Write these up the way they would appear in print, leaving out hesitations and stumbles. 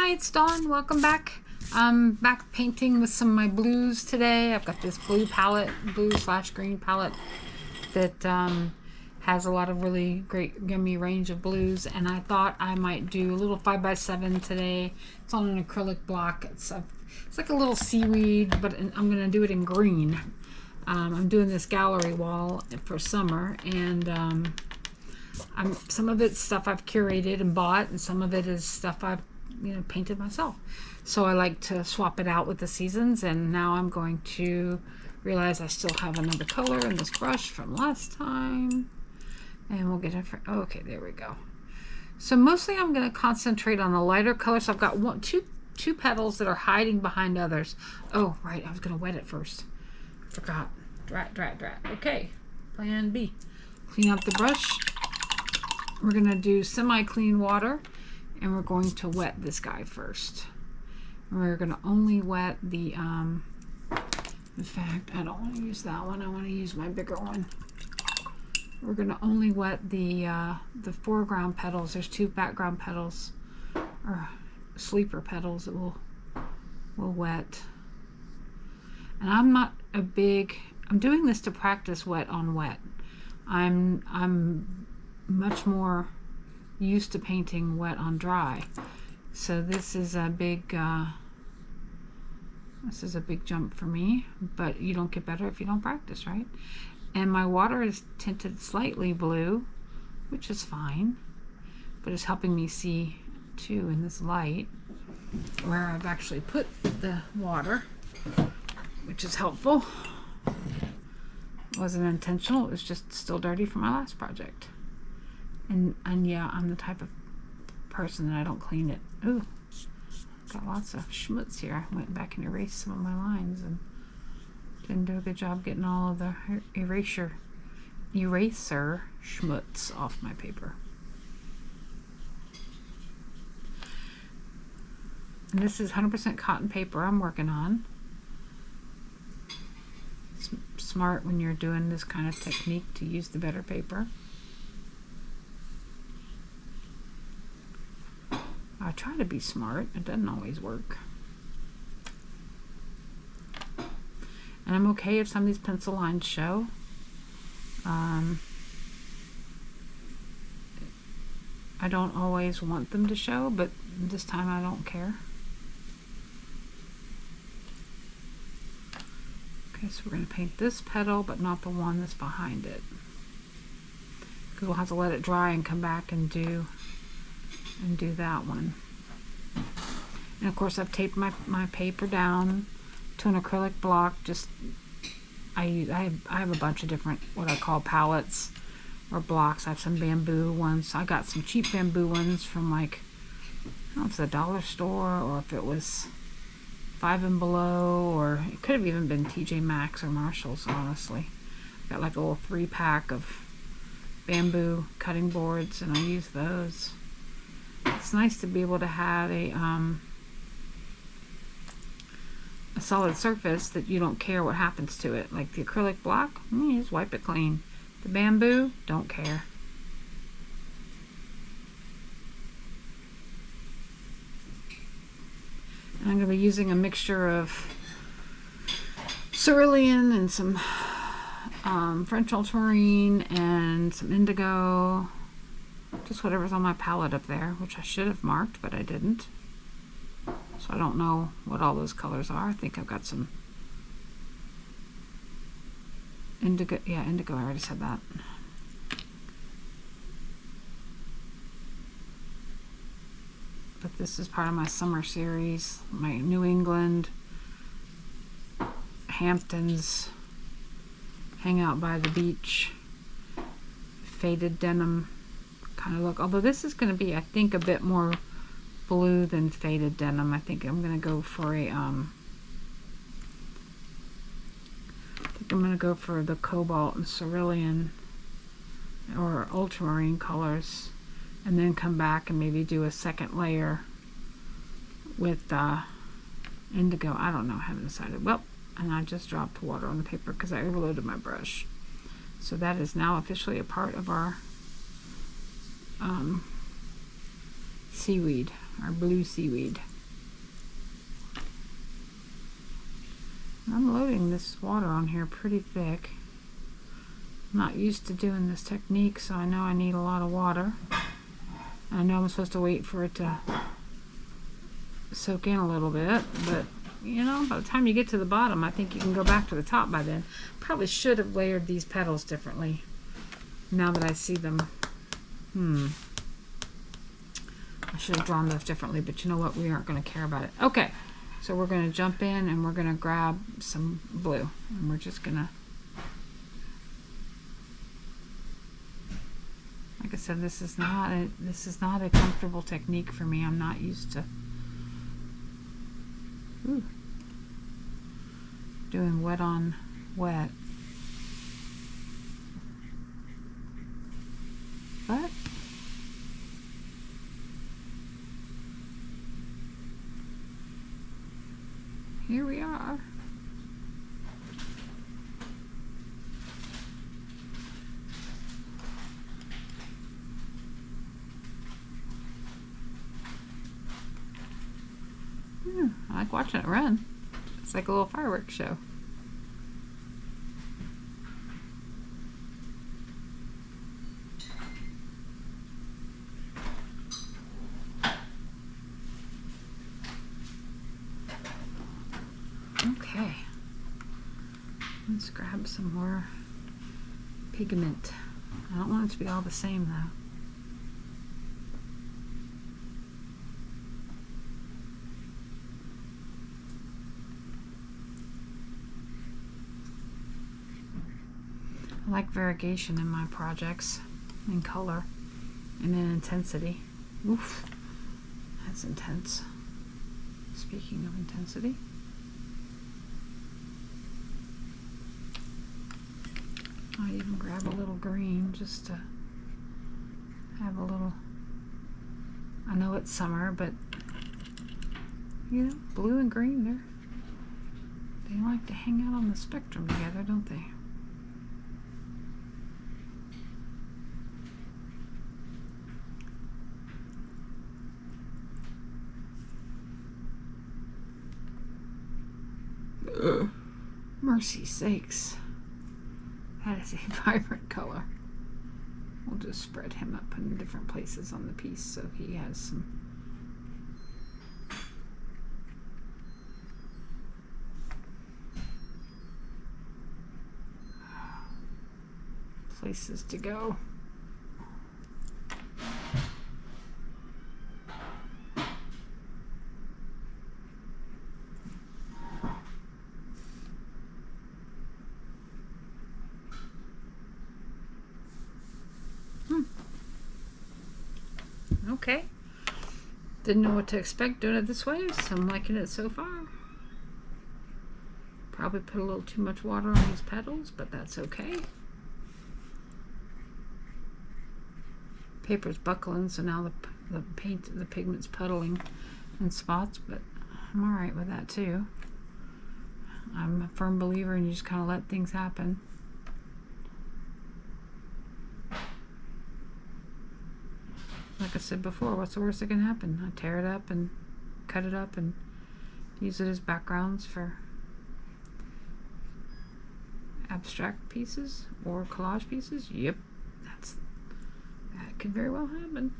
Hi, it's Dawn. Welcome back. I'm back painting with some of my blues today. I've got this blue palette, blue/green palette that has a lot of really great yummy range of blues, and I thought I might do a little 5x7 today. It's on an acrylic block. It's like a little seaweed, but I'm going to do it in green. I'm doing this gallery wall for summer, and some of it's stuff I've curated and bought, and some of it is stuff I've painted myself. So I like to swap it out with the seasons, and now I'm going to realize I still have another color in this brush from last time, and we'll get it for, okay, there we go. So mostly I'm going to concentrate on the lighter colors. So I've got two petals that are hiding behind others. Oh right, I was going to wet it first. Forgot. Drat. Okay, plan B. Clean up the brush. We're going to do semi-clean water, and we're going to wet this guy first. We're going to only wet the, in fact, I don't want to use that one. I want to use my bigger one. We're going to only wet the foreground petals. There's two background petals, or sleeper petals that we'll wet. And I'm doing this to practice wet on wet. I'm much more used to painting wet on dry, so this is a big jump for me, but you don't get better if you don't practice, right? And my water is tinted slightly blue, which is fine, but it's helping me see too in this light where I've actually put the water, which is helpful. It wasn't intentional, it was just still dirty from my last project. And yeah, I'm the type of person that I don't clean it. Ooh, got lots of schmutz here. I went back and erased some of my lines and didn't do a good job getting all of the eraser schmutz off my paper. And this is 100% cotton paper I'm working on. It's smart when you're doing this kind of technique to use the better paper. I try to be smart. It doesn't always work. And I'm okay if some of these pencil lines show. I don't always want them to show, but this time I don't care. Okay, so we're going to paint this petal, but not the one that's behind it, because we'll have to let it dry and come back and do that one. And of course I've taped my paper down to an acrylic block. Just I have a bunch of different what I call palettes or blocks. I have some bamboo ones. I got some cheap bamboo ones from, like, I don't know if it's a dollar store or if it was Five and Below, or it could have even been TJ Maxx or Marshalls, honestly. Got like a little 3-pack of bamboo cutting boards, and I use those. It's nice to be able to have a solid surface that you don't care what happens to it. Like the acrylic block, you just wipe it clean. The bamboo, don't care. And I'm going to be using a mixture of cerulean and some French ultramarine and some indigo. Just whatever's on my palette up there, which I should have marked, but I didn't. So I don't know what all those colors are. I think I've got some indigo. Yeah, indigo, I already said that. But this is part of my summer series, my New England, Hamptons, hang out by the beach, faded denim kind of look. Although this is going to be, I think, a bit more blue than faded denim. I think I'm going to go for a the cobalt and cerulean or ultramarine colors, and then come back and maybe do a second layer with indigo. I don't know, I haven't decided. Well, and I just dropped water on the paper because I overloaded my brush. So that is now officially a part of our seaweed, our blue seaweed. I'm loading this water on here pretty thick. I'm not used to doing this technique, so I know I need a lot of water. I know I'm supposed to wait for it to soak in a little bit, but you know, by the time you get to the bottom, I think you can go back to the top by then. Probably should have layered these petals differently now that I see them. I should have drawn those differently, but you know what? We aren't going to care about it. Okay, so we're going to jump in and we're going to grab some blue, and we're just going to, like I said, this is not a comfortable technique for me. I'm not used to doing wet on wet, but here we are. I like watching it run. It's like a little fireworks show. Okay, let's grab some more pigment. I don't want it to be all the same though. I like variegation in my projects, in color and in intensity. Oof, that's intense. Speaking of intensity, I'd even grab a little green just to have a little, I know it's summer, but you know, blue and green, they like to hang out on the spectrum together, don't they? Mercy sakes. That is a vibrant color. We'll just spread him up in different places on the piece so he has some places to go. Okay, didn't know what to expect doing it this way, so I'm liking it so far. Probably put a little too much water on these petals, but that's okay. Paper's buckling, so now the pigment's puddling in spots, but I'm alright with that too. I'm a firm believer in you just kind of let things happen. Like I said before, what's the worst that can happen? I tear it up and cut it up and use it as backgrounds for abstract pieces or collage pieces. Yep, that could very well happen.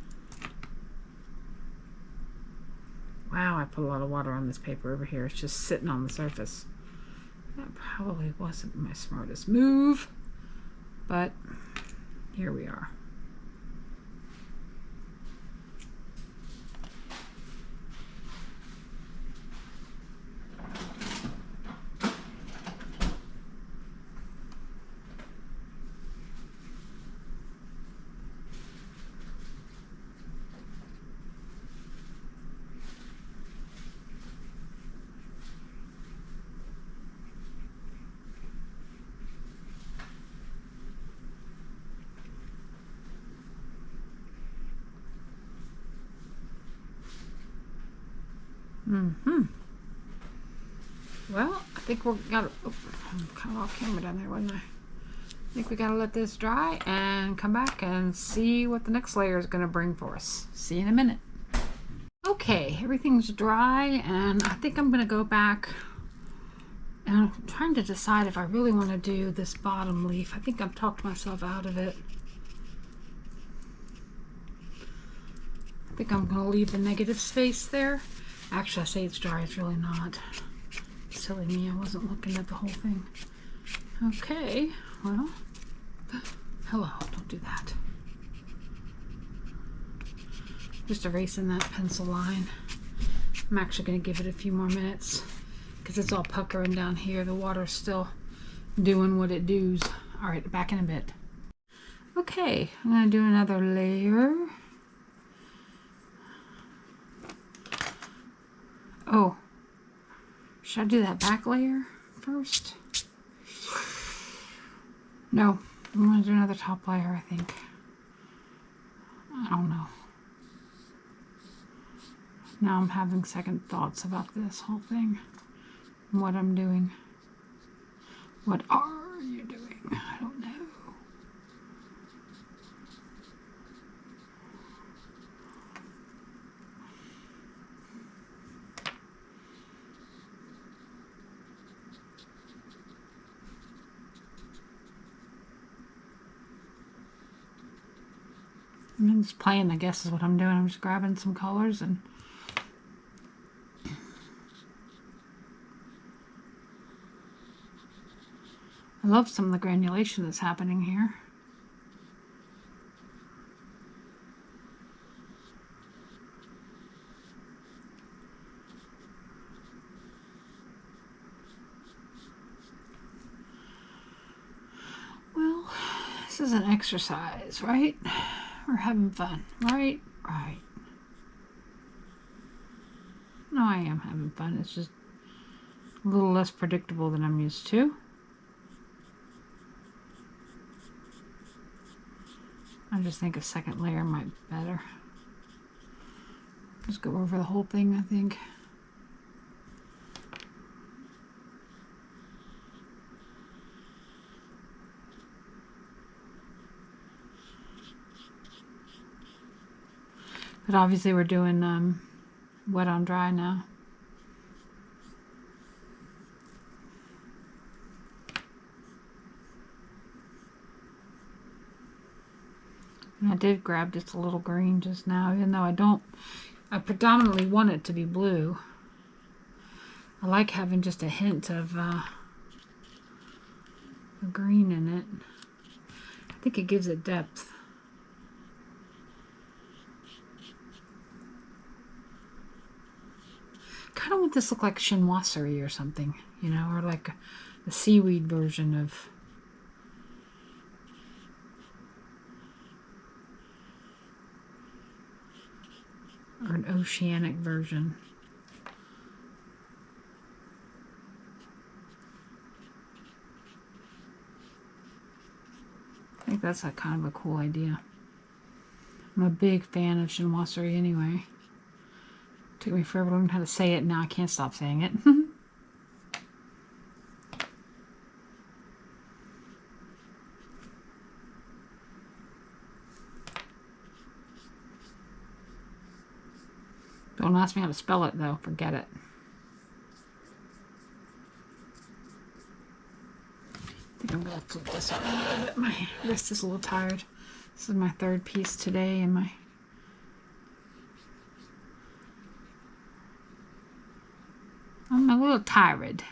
Wow, I put a lot of water on this paper over here. It's just sitting on the surface. That probably wasn't my smartest move, but here we are. Well, I think we're gotta. Oh, I'm kind of off camera down there, wasn't I? I think we gotta let this dry and come back and see what the next layer is gonna bring for us. See you in a minute. Okay, everything's dry, and I think I'm gonna go back And I'm trying to decide if I really want to do this bottom leaf. I think I've talked myself out of it. I think I'm going to leave the negative space there. Actually, I say it's dry. It's really not. Silly me. I wasn't looking at the whole thing. Okay. Well, hello. Don't do that. Just erasing that pencil line. I'm actually going to give it a few more minutes because it's all puckering down here. The water's still doing what it does. All right, back in a bit. Okay, I'm going to do another layer. Oh, should I do that back layer first? No, I'm going to do another top layer, I think. I don't know. Now I'm having second thoughts about this whole thing. And what I'm doing. What are you doing? I don't know. I'm just playing, I guess, is what I'm doing. I'm just grabbing some colors and I love some of the granulation that's happening here. Well, this is an exercise, right? We're having fun, right? Right. No, I am having fun. It's just a little less predictable than I'm used to. I just think a second layer might be better. Just go over the whole thing, I think. But obviously we're doing wet on dry now. And I did grab just a little green just now, even though I predominantly want it to be blue. I like having just a hint of green in it. I think it gives it depth. Kind of want this to look like chinoiserie or something, you know, or like a seaweed version of. Or an oceanic version. I think that's a kind of a cool idea. I'm a big fan of chinoiserie anyway. Took me forever to learn how to say it, now I can't stop saying it. Don't ask me how to spell it though, forget it. I think I'm going to flip this up a little bit. My wrist is a little tired. This is my third piece today and I'm a little tired.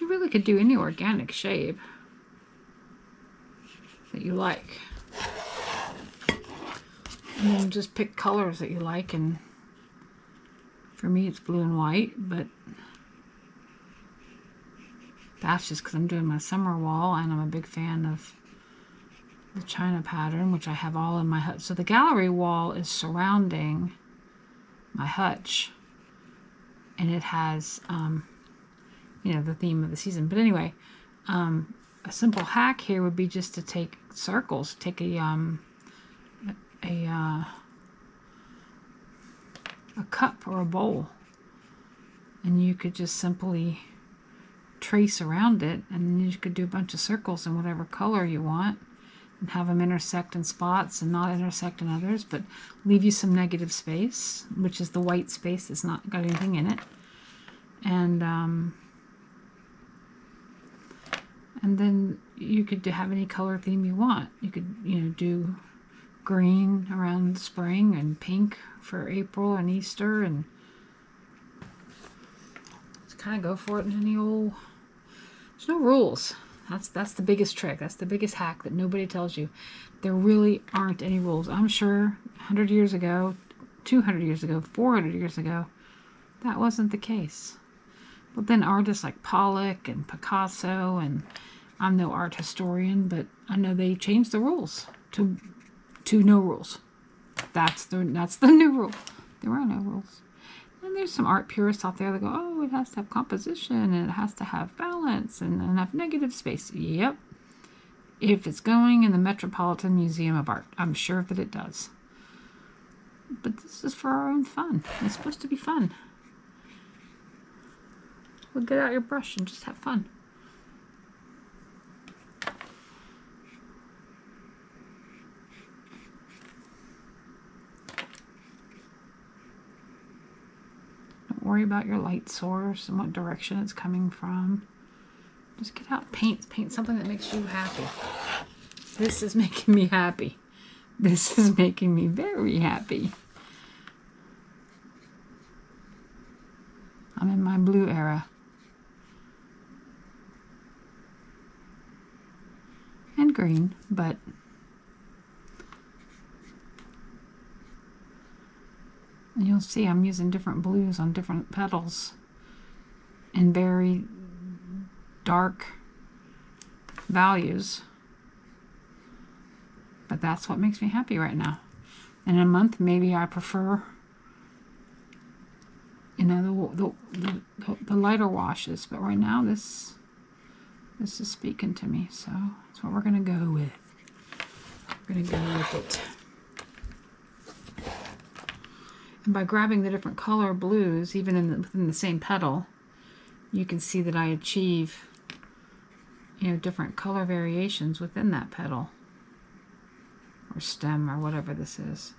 You really could do any organic shape that you like. And then just pick colors that you like, and for me it's blue and white, but that's just because I'm doing my summer wall and I'm a big fan of the China pattern, which I have all in my hutch. So the gallery wall is surrounding my hutch, and it has, you know, the theme of the season. But anyway, a simple hack here would be just to take circles, take a cup or a bowl, and you could just simply trace around it, and you could do a bunch of circles in whatever color you want and have them intersect in spots and not intersect in others, but leave you some negative space, which is the white space that's not got anything in it. And then you could have any color theme you want. You could, you know, do green around spring and pink for April and Easter, and just kind of go for it in any old. There's no rules. That's the biggest trick. That's the biggest hack that nobody tells you. There really aren't any rules. I'm sure 100 years ago, 200 years ago, 400 years ago, that wasn't the case. But then artists like Pollock and Picasso, and I'm no art historian, but I know they changed the rules to no rules. That's the new rule. There are no rules. And there's some art purists out there that go, oh, it has to have composition and it has to have balance and enough negative space. Yep. If it's going in the Metropolitan Museum of Art, I'm sure that it does. But this is for our own fun. It's supposed to be fun. Well, get out your brush and just have fun. Don't worry about your light source and what direction it's coming from. Just get out, paint something that makes you happy. This is making me happy. This is making me very happy. I'm in my blue era. And green, but and you'll see I'm using different blues on different petals in very dark values, but that's what makes me happy right now. In a month, maybe I prefer, you know, the lighter washes, but right now this is speaking to me, so that's what we're gonna go with. We're gonna go with it. And by grabbing the different color blues, even within the same petal, you can see that I achieve, you know, different color variations within that petal or stem or whatever this is,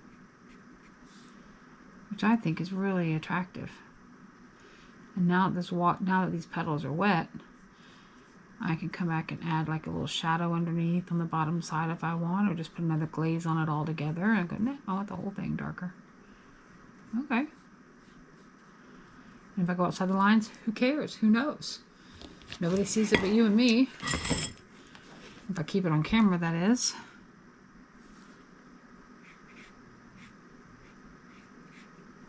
which I think is really attractive. And now that these petals are wet, I can come back and add like a little shadow underneath on the bottom side if I want, or just put another glaze on it all together and go, nah, I want the whole thing darker. Okay. And if I go outside the lines, who cares? Who knows? Nobody sees it but you and me. If I keep it on camera, that is.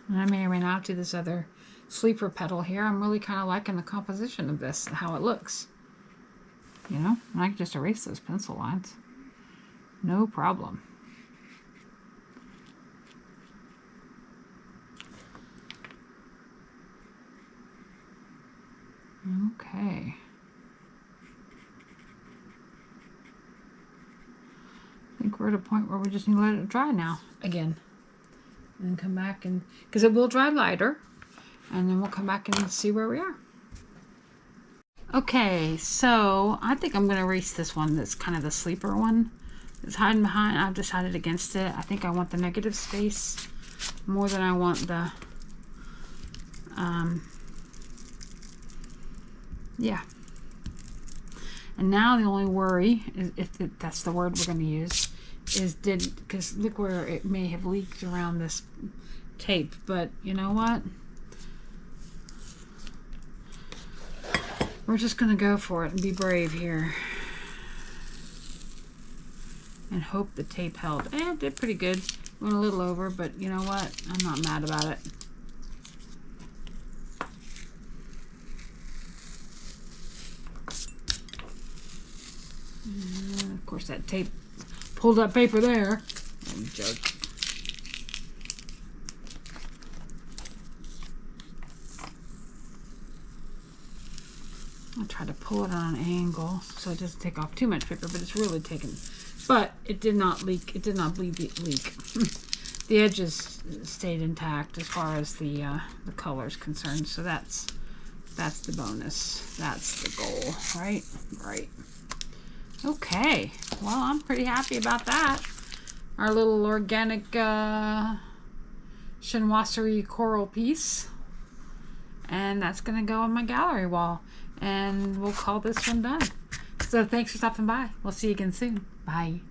And I may or may not do this other sleeper petal here. I'm really kind of liking the composition of this, how it looks. You know, and I can just erase those pencil lines. No problem. Okay. I think we're at a point where we just need to let it dry now again. And come back and, because it will dry lighter, and then we'll come back and see where we are. Okay, so I think I'm going to erase this one that's kind of the sleeper one. It's hiding behind. I've decided against it. I think I want the negative space more than I want the, yeah. And now the only worry, is, if that's the word we're going to use, is because look where it may have leaked around this tape, but you know what? We're just going to go for it and be brave here. And hope the tape held. It did pretty good. Went a little over, but you know what? I'm not mad about it. And of course that tape pulled that paper there. Oh, jerk. I'll try to pull it on an angle so it doesn't take off too much paper, but it's really taken. But it did not leak. It did not leak. The edges stayed intact as far as the color is concerned. So that's the bonus. That's the goal, right? Right. Okay. Well, I'm pretty happy about that. Our little organic chinoiserie coral piece. And that's going to go on my gallery wall. And we'll call this one done. So thanks for stopping by. We'll see you again soon. Bye.